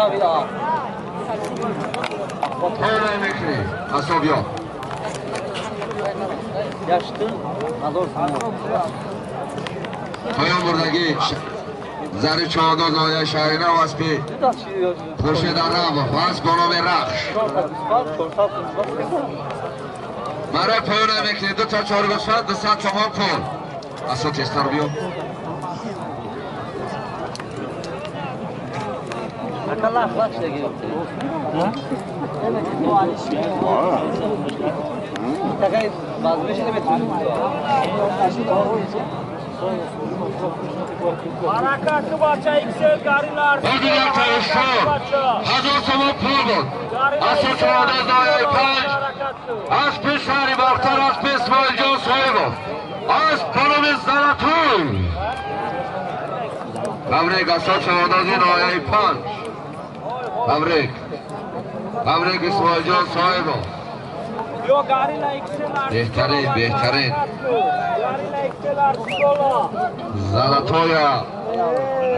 پایان میکنی اصابیا پایان بردگی زر چهارداز آیه شهرینه و اسپی پوشیدنه و فاس بانام رخش برای پایان میکنی 2 تا 4 گوشت 204 پول اصلا تستر بیو Akıllı ahlak şey geliyor. Takay vazgeçti mi? Harakatlı bacha yüksel gariler. Bugünler çalışıyor. Hazır sabah puldur. Asıl çoğada zayıf kaç. Aspi şari baktar aspi İsmail Can Soylu. As konumuz Zanatun. Tebrik asıl çoğada zayıf kaç. Tebrik. Tebrik İsmail Can Soylu. Behterin, behterin. Zalatoya,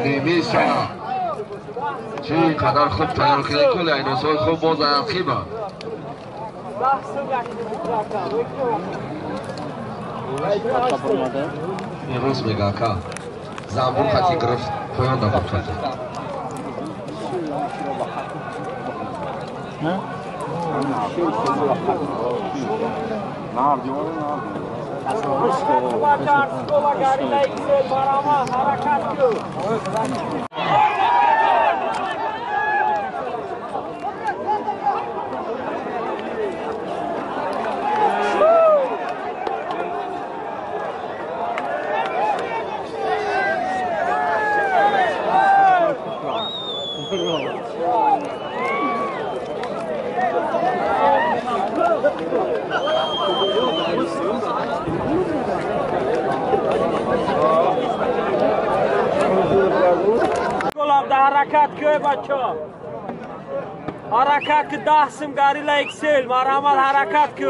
Nemisa. چه قدر خوب تیار کنه کل ایناسای خوب باز از خیبه امروز میگه که زنبون خطی گرفت پایان نبود کرده حرکت که بچه حرکت که 10 سم گاری لایکسل مرحمت حرکت که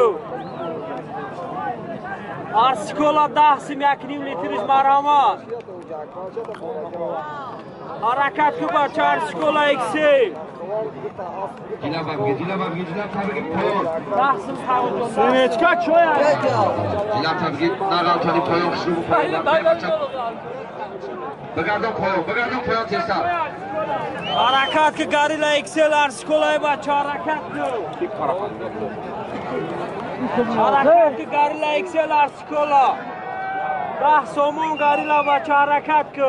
ارسکولا 10 سم 1.5 لیترش مرحمت حرکت که بچه ارسکولا اکسل دیلا بگی دیلا بگی دیلا بگی پایان 10 سم خواهد سنچکا چویا دیلا بگی نگاه تانی پایان شروع بگردم پایان تیستا حرکت که گاری لایکسل ارسکولای بچه حرکت که حرکت که گاری لایکسل ارسکولا 10 سومون گاری لا بچه حرکت که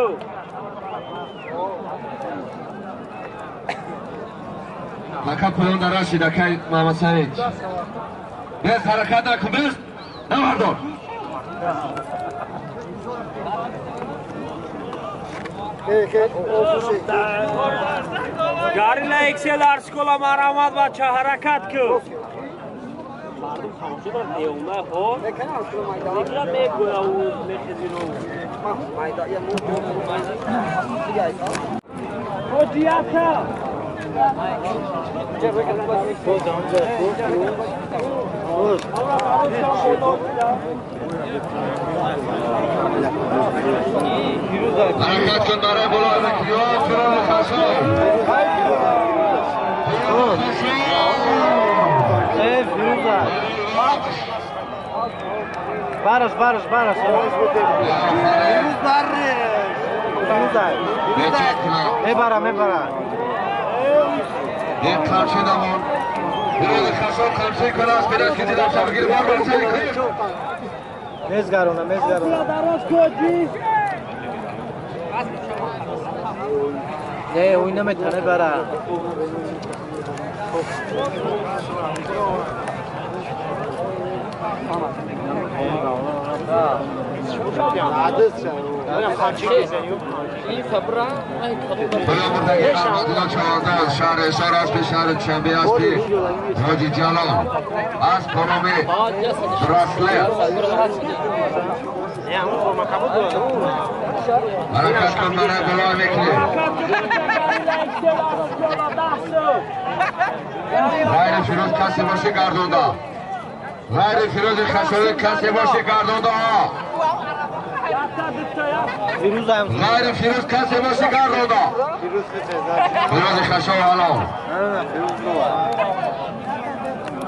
لکه پایان دراشی دکای محمد سعید بیست حرکت نکن بیست نمردار گاری لایکسل ارسکولا مرحمت بچه حرکت که حرکت کن برای بلای مکیان فرار خشم Barış. Mebara. یک کارچه نمون برای خشم کارچه کنه از پیداست که دیدم شبگیر بار برسه کنیم مزگرونه نه اوی نمیتونه بره شهر اشار است به شهر چنبه است که حاجی جلال از پرومه براسلر حرکت کن برای بلای میکنه غیر فیروز کسی باشه گردونده غیر فیروز خشوی کسی باشه گردونده فیروز هم غیر فیروز کسی باشه گردودا فیروز خشاب حلال نه فیروز نو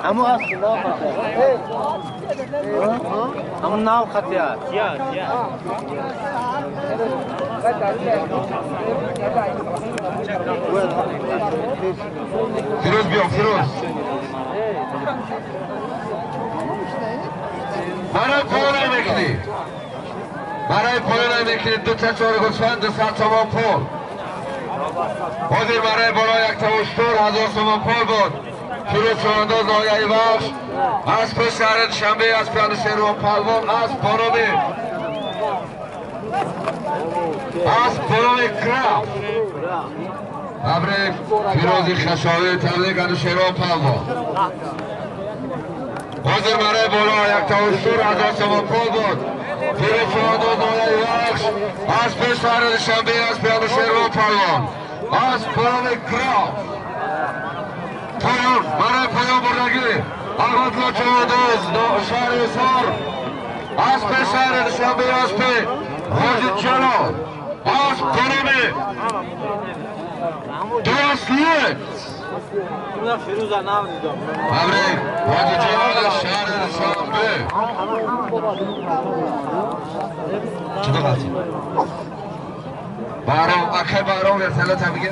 همون هست نام همون نام خطی هست فیروز بیام فیروز برای پایان میکنی دو تا چهار گوسفند 200 تومان پول حاضر برای بالا یک تا اشتر 1000 تومان پول بود فیروز چوانداز آیه بخش از پیش شهر شنبه از پیان شیروان پلوان از پانومی کراف تبریک فیروزی خشاوی تبریک از شیروان پلوان حاضر برای بالا یک تا اشتر 1000 تومان پول بود فیروز چوانداز آیه بخش از پیش شهر شنبه از پیان شیروان پلوان از پانومی کراف پایان برای پایان بردگی آقاتلا چوانداز شهر اصار از پیش شهر شنبه از پی حاجی جلال از پانومی دوستلیت فیروز نام دیدم تبریک حاجی جلال شهر شنبه چطور قلتی؟ بارام اکه بارام ورسالت هم بگیر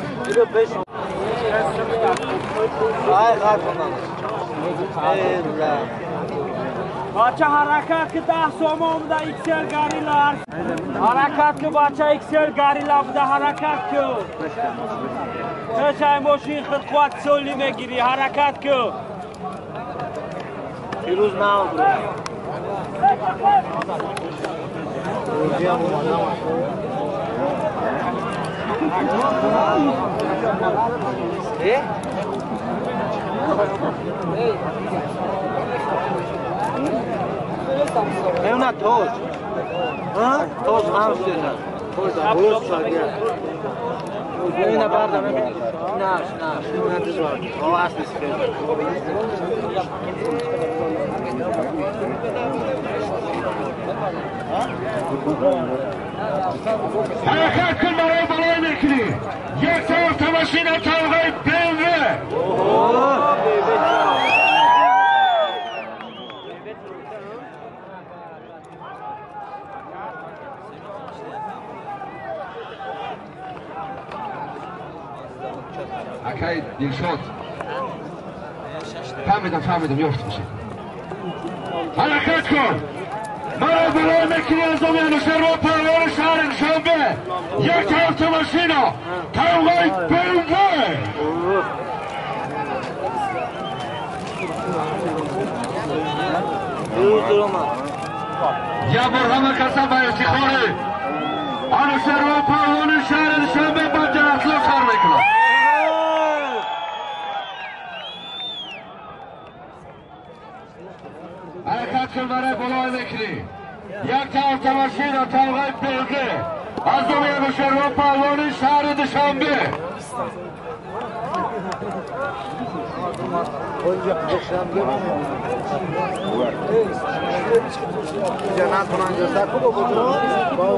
بچه حرکت که 10 سوم بوده اکسل گاریلا حرکت که بچه اکسل گاریلا بوده حرکت که چه ماشین خود قوت سولی میگیری حرکت که فیروز نام نه توش توش هم شده توش شده اینه برده ببینید نه دزوار او اصلی سفید حرکت کن برای بالای میکنی یک طرف تماشین طبقه BMW اکای دیلشاد فهمیدم یافت میشه حرکت کن برای بالای میکنی از آمیان شهر پروان شهر شنبه یک طرف تماشینا طبقه BMW یا برهمه کسا با افتخاره آنو شهر پروان شهر شنبه با جنسلا کار میکنه حرکت کن برای بالای میکنی یک طرف تماشین و طبقه بلگه از دومین شهر پروان شهر دوشنبه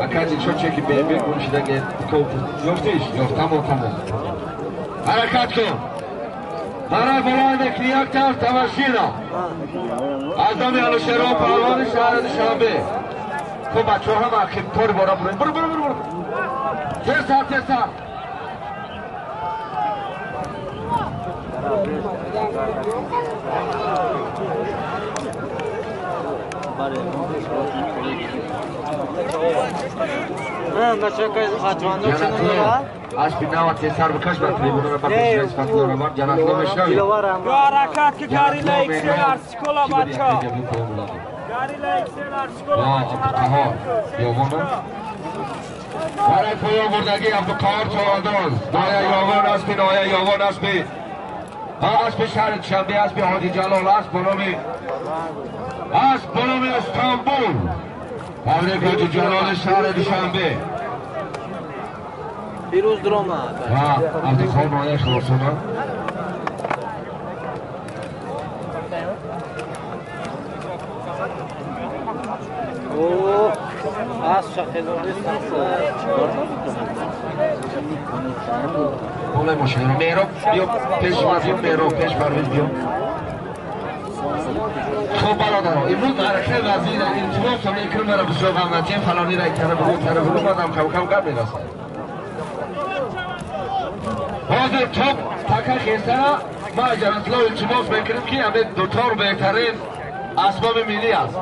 اکادی چون چکی بیبی کنشیدگه یافتیش تمام حرکت کن برای بالای میکنی یک طرف تماشین از دومین شهر پروان شهر دوشنبه خب بچه ها هم خیلی طور بارا برو تیر سر بچه که خاتواندو چنو دارد؟ از پینا و تیسر بکش بر تریبونو رو بکش رئیس فتلو رو بار جناخلو مشنوی حرکت که گاریلا اکسل ارسکولا بچه گاریلا اکسل ارسکولا یا یومانا برای پویا بردگی عبدالقهار چوانداز نایه یاوان است بی نایه یاوان است بی است بی شهر شنبه است بی حاجی جلال است بنامی استانبول تبریک حاجی جلال شهر دوشنبه فیروز درومه و عبدالقهار نایه خلاصونا اوه از شخصیت بالای ماشین رو مهراب بیا پیش مفیم مهراب پیش پرویز بیا خب برادرها امروز حرکت وزیر انتباه تا میکنم مرا بسیار غمناکیم فلانی را کنه بگو بازم کم کم میرسه حاضر توپ تکه خیسته ما جرسلا التماس میکنیم که همه دوتا رو بهترین اسباب ملی است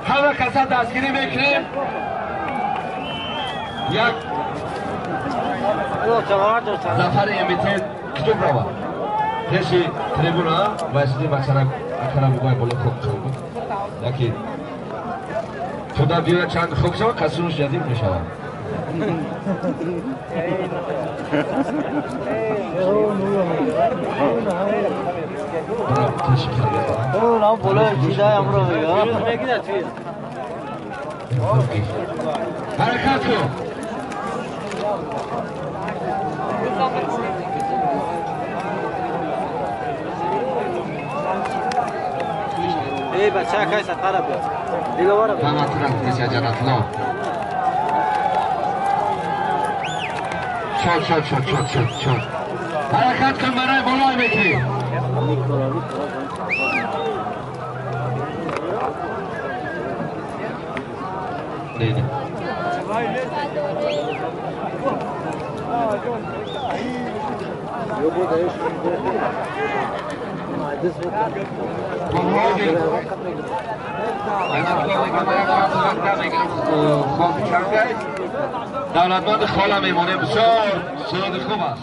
همه کسا دستگیری میکنیم یک زفر امیتید کتوب روه پیشی تریبون ها ویسیدی مثلا اکرم بگوی بالا خوب شد یکی خدا بیوید چند خوب شد کسونش جدید می شود برام تشکیل بید اون بالا چیده امرو بگه حرکت کن ای بچه ها کسی طرف بیاد دیگه بارا بیاد همه طرف دیگه جنت لا شد حرکت کن برای بالای میکنی نه دولتمند خاله میمونه بسیار سرود خوب است